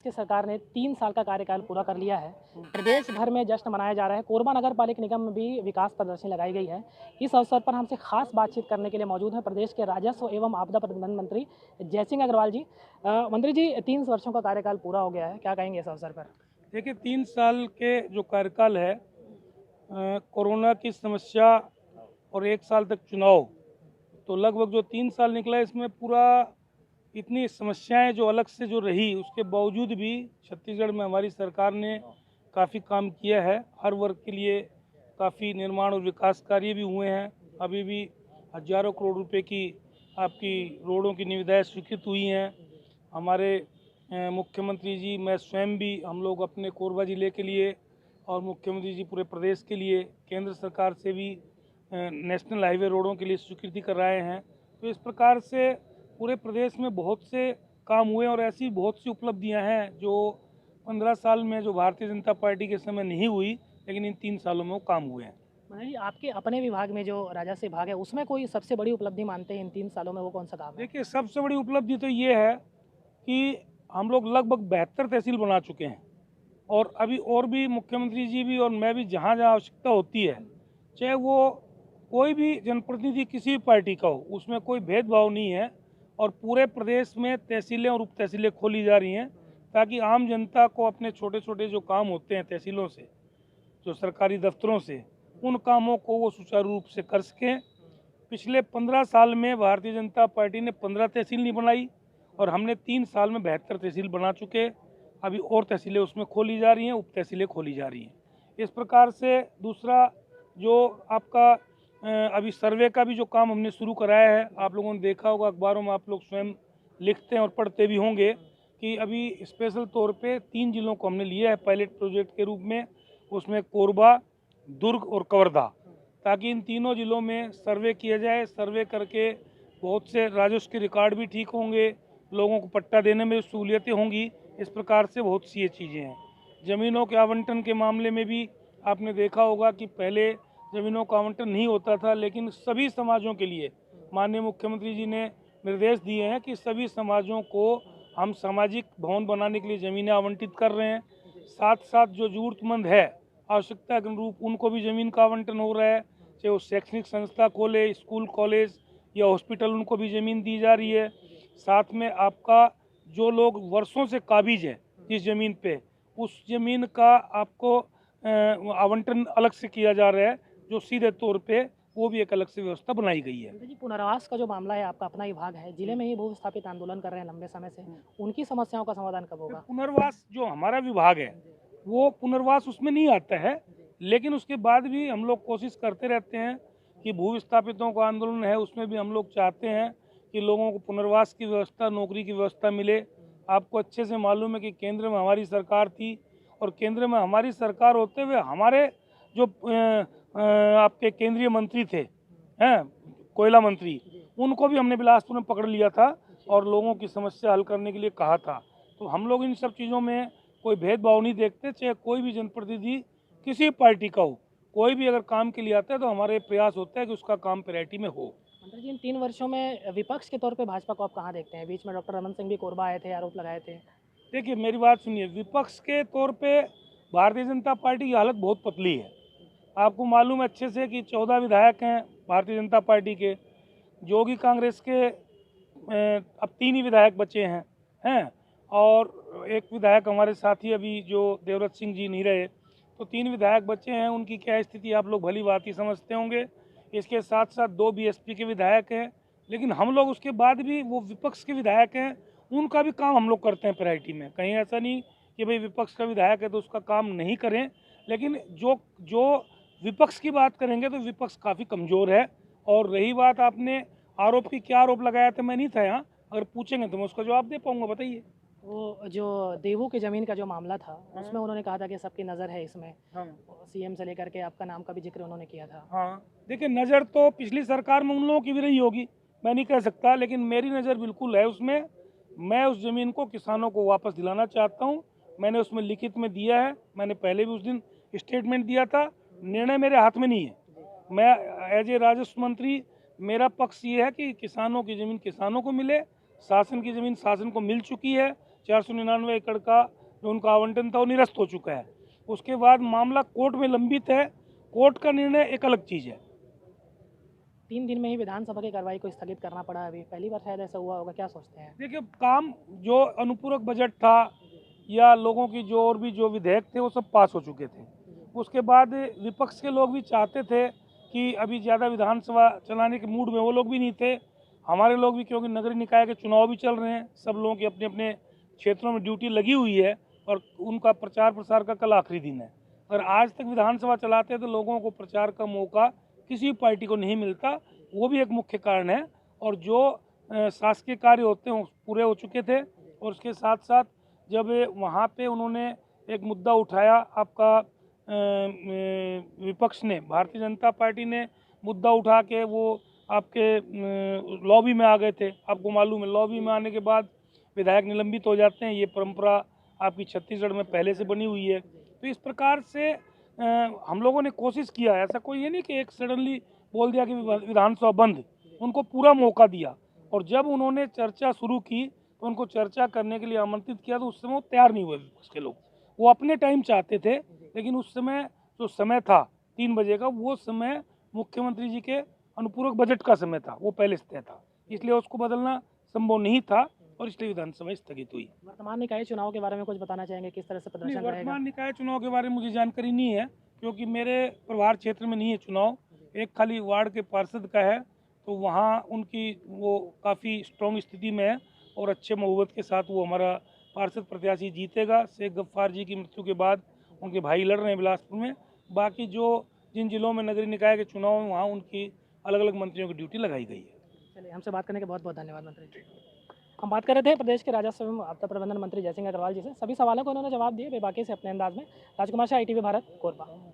की सरकार ने 3 साल का कार्यकाल पूरा कर लिया है। प्रदेश भर में जश्न मनाया जा रहा है। कोरबा नगर पालिक निगम में भी विकास प्रदर्शनी लगाई गई है। इस अवसर पर हमसे खास बातचीत करने के लिए मौजूद हैं प्रदेश के राजस्व एवं आपदा प्रबंधन मंत्री जयसिंह अग्रवाल जी। मंत्री जी, 3 वर्षों का कार्यकाल पूरा हो गया है, क्या कहेंगे इस अवसर पर? देखिए 3 साल के जो कार्यकाल है, कोरोना की समस्या और 1 साल तक चुनाव, तो लगभग जो 3 साल निकला है इसमें पूरा इतनी समस्याएं जो अलग से जो रही उसके बावजूद भी छत्तीसगढ़ में हमारी सरकार ने काफ़ी काम किया है। हर वर्ग के लिए काफ़ी निर्माण और विकास कार्य भी हुए हैं। अभी भी हजारों करोड़ रुपए की आपकी रोडों की निविदाएं स्वीकृत हुई हैं। हमारे मुख्यमंत्री जी, मैं स्वयं भी, हम लोग अपने कोरबा ज़िले के लिए और मुख्यमंत्री जी पूरे प्रदेश के लिए केंद्र सरकार से भी नेशनल हाईवे रोडों के लिए स्वीकृति कराए हैं। तो इस प्रकार से पूरे प्रदेश में बहुत से काम हुए और ऐसी बहुत सी उपलब्धियां हैं जो 15 साल में जो भारतीय जनता पार्टी के समय नहीं हुई, लेकिन इन 3 सालों में वो काम हुए हैं। मंत्री जी, आपके अपने विभाग में जो राजस्व विभाग है, उसमें कोई सबसे बड़ी उपलब्धि मानते हैं इन 3 सालों में, वो कौन सा काम है? देखिए सबसे बड़ी उपलब्धि तो ये है कि हम लोग लगभग 72 तहसील बना चुके हैं और अभी और भी मुख्यमंत्री जी भी और मैं भी जहाँ जहाँ आवश्यकता होती है, चाहे वो कोई भी जनप्रतिनिधि किसी भी पार्टी का हो, उसमें कोई भेदभाव नहीं है और पूरे प्रदेश में तहसीलें और उप तहसीलें खोली जा रही हैं ताकि आम जनता को अपने छोटे छोटे जो काम होते हैं तहसीलों से, जो सरकारी दफ्तरों से, उन कामों को वो सुचारू रूप से कर सकें। पिछले 15 साल में भारतीय जनता पार्टी ने 15 तहसील नहीं बनाई और हमने 3 साल में 72 तहसील बना चुके। अभी और तहसीलें उसमें खोली जा रही हैं, उप तहसीलें खोली जा रही हैं। इस प्रकार से दूसरा जो आपका अभी सर्वे का भी जो काम हमने शुरू कराया है, आप लोगों ने देखा होगा, अखबारों में आप लोग स्वयं लिखते हैं और पढ़ते भी होंगे कि अभी स्पेशल तौर पे 3 जिलों को हमने लिया है पायलट प्रोजेक्ट के रूप में। उसमें कोरबा, दुर्ग और कवर्धा, ताकि इन तीनों जिलों में सर्वे किया जाए। सर्वे करके बहुत से राजस्व के रिकॉर्ड भी ठीक होंगे, लोगों को पट्टा देने में सहूलियतें होंगी। इस प्रकार से बहुत सी ये चीज़ें हैं। ज़मीनों के आवंटन के मामले में भी आपने देखा होगा कि पहले ज़मीनों का आवंटन नहीं होता था, लेकिन सभी समाजों के लिए माननीय मुख्यमंत्री जी ने निर्देश दिए हैं कि सभी समाजों को हम सामाजिक भवन बनाने के लिए ज़मीनें आवंटित कर रहे हैं। साथ साथ जो ज़रूरतमंद है, आवश्यकता के अनुरूप उनको भी ज़मीन का आवंटन हो रहा है। चाहे वो शैक्षणिक संस्था खोले, स्कूल कॉलेज या हॉस्पिटल, उनको भी ज़मीन दी जा रही है। साथ में आपका जो लोग वर्षों से काबिज हैं जिस ज़मीन पे, उस ज़मीन का आपको आवंटन अलग से किया जा रहा है, जो सीधे तौर पे वो भी एक अलग से व्यवस्था बनाई गई है। मंत्री जी, पुनर्वास का जो मामला है, आपका अपना विभाग है, जिले में ही भू विस्थापित आंदोलन कर रहे हैं लंबे समय से, उनकी समस्याओं का समाधान कब होगा? पुनर्वास जो हमारा विभाग है, वो पुनर्वास उसमें नहीं आता है, लेकिन उसके बाद भी हम लोग कोशिश करते रहते हैं कि भू विस्थापितों का आंदोलन है, उसमें भी हम लोग चाहते हैं कि लोगों को पुनर्वास की व्यवस्था, नौकरी की व्यवस्था मिले। आपको अच्छे से मालूम है कि केंद्र में हमारी सरकार थी और केंद्र में हमारी सरकार होते हुए हमारे जो आपके केंद्रीय मंत्री थे, हैं, कोयला मंत्री, उनको भी हमने बिलासपुर में पकड़ लिया था और लोगों की समस्या हल करने के लिए कहा था। तो हम लोग इन सब चीज़ों में कोई भेदभाव नहीं देखते, चाहे कोई भी जनप्रतिनिधि किसी पार्टी का हो, कोई भी अगर काम के लिए आता है तो हमारे प्रयास होता है कि उसका काम प्रायोरिटी में हो। मंत्री जी, इन 3 वर्षों में विपक्ष के तौर पे भाजपा को आप कहाँ देखते हैं? बीच में डॉक्टर रमन सिंह भी कोरबा आए थे, आरोप लगाए थे। देखिए मेरी बात सुनिए, विपक्ष के तौर पे भारतीय जनता पार्टी की हालत बहुत पतली है। आपको मालूम है अच्छे से कि 14 विधायक हैं भारतीय जनता पार्टी के, जो कि कांग्रेस के अब 3 ही विधायक बचे हैं और एक विधायक हमारे साथी अभी जो देवव्रत सिंह जी नहीं रहे, तो 3 विधायक बचे हैं। उनकी क्या स्थिति आप लोग भली बात ही समझते होंगे। इसके साथ साथ 2 बीएसपी के विधायक हैं, लेकिन हम लोग उसके बाद भी वो विपक्ष के विधायक हैं, उनका भी काम हम लोग करते हैं प्रायोरिटी में। कहीं ऐसा नहीं कि भाई विपक्ष का विधायक है तो उसका काम नहीं करें, लेकिन जो जो विपक्ष की बात करेंगे तो विपक्ष काफ़ी कमज़ोर है। और रही बात आपने आरोप की, क्या आरोप लगाया था, मैं नहीं था यहाँ, अगर पूछेंगे तो मैं उसका जवाब दे पाऊंगा, बताइए। वो जो देवू की ज़मीन का जो मामला था, उसमें उन्होंने कहा था कि सबकी नज़र है इसमें। हाँ सीएम से लेकर के आपका नाम का भी जिक्र उन्होंने किया था। हाँ, देखिए नज़र तो पिछली सरकार में उन लोगों की भी रही होगी, मैं नहीं कह सकता, लेकिन मेरी नज़र बिल्कुल है उसमें। मैं उस ज़मीन को किसानों को वापस दिलाना चाहता हूँ। मैंने उसमें लिखित में दिया है, मैंने पहले भी उस दिन स्टेटमेंट दिया था। निर्णय मेरे हाथ में नहीं है। मैं एज ए राजस्व मंत्री, मेरा पक्ष ये है कि किसानों की ज़मीन किसानों को मिले, शासन की ज़मीन शासन को मिल चुकी है। 499 एकड़ का जो उनका आवंटन था वो निरस्त हो चुका है। उसके बाद मामला कोर्ट में लंबित है। कोर्ट का निर्णय एक अलग चीज़ है। 3 दिन में ही विधानसभा की कार्रवाई को स्थगित करना पड़ा अभी, पहली बार शायद ऐसा हुआ होगा, क्या सोचते हैं? देखिए, काम जो अनुपूरक बजट था या लोगों की जो और भी जो विधेयक थे वो सब पास हो चुके थे। उसके बाद विपक्ष के लोग भी चाहते थे कि अभी ज़्यादा विधानसभा चलाने के मूड में वो लोग भी नहीं थे, हमारे लोग भी, क्योंकि नगरीय निकाय के चुनाव भी चल रहे हैं, सब लोगों की अपने अपने क्षेत्रों में ड्यूटी लगी हुई है और उनका प्रचार प्रसार का कल आखिरी दिन है। अगर आज तक विधानसभा चलाते तो लोगों को प्रचार का मौका किसी पार्टी को नहीं मिलता, वो भी एक मुख्य कारण है। और जो शासकीय कार्य होते हैं वो पूरे हो चुके थे। और उसके साथ साथ जब वहाँ पे उन्होंने एक मुद्दा उठाया, आपका विपक्ष ने, भारतीय जनता पार्टी ने मुद्दा उठा के वो आपके लॉबी में आ गए थे। आपको मालूम है, लॉबी में आने के बाद विधायक निलंबित हो जाते हैं। ये परंपरा आपकी छत्तीसगढ़ में पहले से बनी हुई है। तो इस प्रकार से हम लोगों ने कोशिश किया, ऐसा कोई ये नहीं कि एक सडनली बोल दिया कि विधानसभा बंद, उनको पूरा मौका दिया। और जब उन्होंने चर्चा शुरू की तो उनको चर्चा करने के लिए आमंत्रित किया तो उस समय वो तैयार नहीं हुए विपक्ष के लोग। वो अपने टाइम चाहते थे, लेकिन उस समय जो समय था 3 बजे का, वो समय मुख्यमंत्री जी के अनुपूरक बजट का समय था, वो पहले से तय था, इसलिए उसको बदलना संभव नहीं था और इसलिए विधानसभा स्थगित हुई। वर्तमान निकाय चुनाव के बारे में कुछ बताना चाहेंगे, किस तरह से नहीं, प्रदर्शन रहेगा? वर्तमान निकाय चुनाव के बारे में मुझे जानकारी नहीं है, क्योंकि मेरे प्रभार क्षेत्र में नहीं है चुनाव। एक खाली वार्ड के पार्षद का है, तो वहाँ उनकी वो काफ़ी स्ट्रॉन्ग स्थिति में है और अच्छे बहुमत के साथ वो हमारा पार्षद प्रत्याशी जीतेगा। शेख गफ्फार जी की मृत्यु के बाद उनके भाई लड़ रहे हैं बिलासपुर में। बाकी जो जिन जिलों में नगरीय निकाय के चुनाव हैं वहाँ उनकी अलग अलग मंत्रियों की ड्यूटी लगाई गई है। चलिए, हमसे बात करने के बहुत बहुत धन्यवाद मंत्री जी। हम बात कर रहे थे प्रदेश के राजस्व एवं आपदा प्रबंधन मंत्री जयसिंह अग्रवाल जी से। सभी सवालों को उन्होंने जवाब दिए बेबाकी से अपने अंदाज में। राजकुमार शाह, ITV भारत, कोरबा।